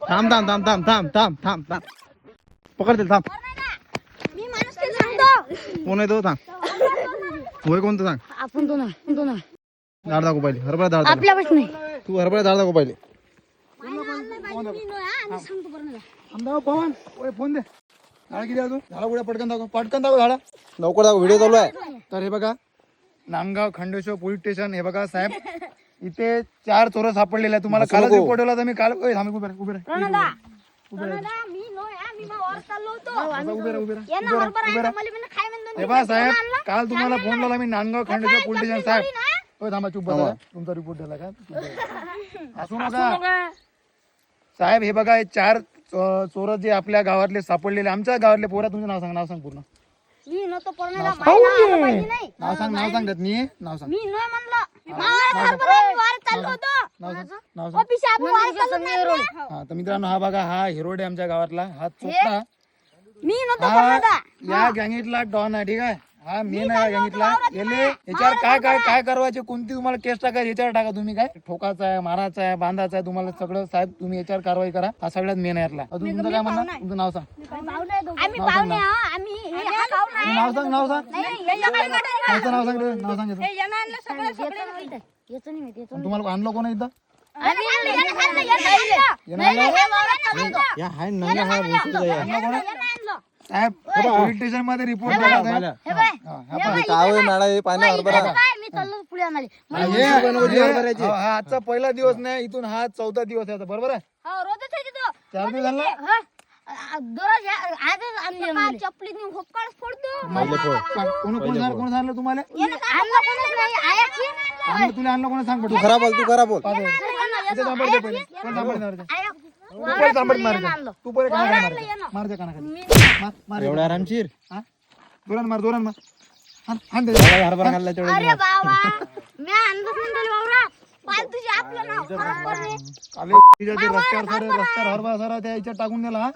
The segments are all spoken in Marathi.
थांब थांब थांब थांब थांब थांब थांब थांब पकडतील थांब. मी माणूस सांगतो कोण आहे तो सांग. होय कोणतं सांग. आपण तो ना झाड दाखव पहिले. हरभरा झाड आपल्या नाही तू हरभरा झाड दाखव पहिले. पवन फोन दे. झाड किती आहे तू. झाडा कुठे पटकन दाखव. पटकन दाखव झाडा. लवकर दाखव. व्हिडिओ चालू आहे. तर हे बघा नांदगाव खंडेश्वर पोलीस स्टेशन. हे बघा साहेब इथे 4 चोर सापडलेले आहे. तुम्हाला कालच रिपोर्ट ठेवला तर मी काल उभे राहा. हे बघा साहेब काल तुम्हाला फोन लावला मी नांदगाव खंडेश्वर पोलीस स्टेशन. साहेब थांबा चुप बसा. तुमचा रिपोर्ट दिला का. असू नका साहेब. हे बघा हे 4 चोर जे आपल्या गावातले सापडलेले. आमच्या गावातले पोरा. तुमचं नाव सांग. नाव सांग पूर्ण. नाव सांग. नाव सांगत मी. नाव सांग. हा तर मित्रांनो हा बघा हा हिरोडे आमच्या गावातला. हा चोपडा या गँगीतला डॉन आहे. ठीक आहे. हा मेन आहे गँगीतला. याच्यावर काय काय काय करायचे. कोणती तुम्हाला केस टाकायची याच्यावर टाका. तुम्ही काय ठोकाचा आहे माराचा आहे बांधाचा आहे तुम्हाला सगळं. साहेब तुम्ही याच्यावर कारवाई करा. हा सगळ्यात मेन आहे यातला. अजून तुमचं काय म्हणणं. तुमचं नाव सांग. नाव सांग. नाव सांग. याचं नाव सांग. नाव सांग. तुम्हाला आणलं कोण इथं. साहेब पोलीस स्टेशन मध्ये रिपोर्ट झाला. आजचा पहिला दिवस नाही. इथून हा 4था दिवस आहे. बरोबर आहे. 4 दिवस झाला. कोण सांगलं तुम्हाला. तुला आणलं कोण सांग. तू खरा बोल. तू खरा बोल. तू पहिले मार द्या काना. एवढा आरामशीर. जोरान मार. जोरान मार. हरभरा खाल्ला तेवढा. रस्त्यावर हरभरा सर त्या याच्यात टाकून दिला.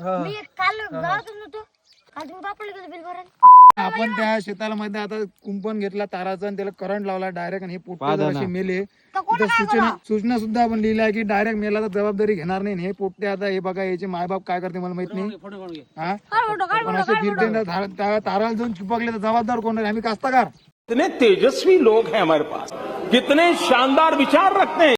आपण त्या शेताला मध्ये आता कुंपण घेतला ताराचा आणि त्याला करंट लावला डायरेक्ट. आणि हे पोट्टे असे मेले. सूचना सुद्धा आपण लिहिल्या की डायरेक्ट मेला तर जबाबदारी घेणार नाही. हे पोट्टे आता हे बघा याचे मायबाप काय करते मला माहित नाही. हा पण असे फिरते ताराला जाऊन चिपकले तर जबाबदार कोण आहे. आम्ही कास्तकार. कितने तेजस्वी लोग हैं हमारे पास. कितने शानदार विचार रखते हैं.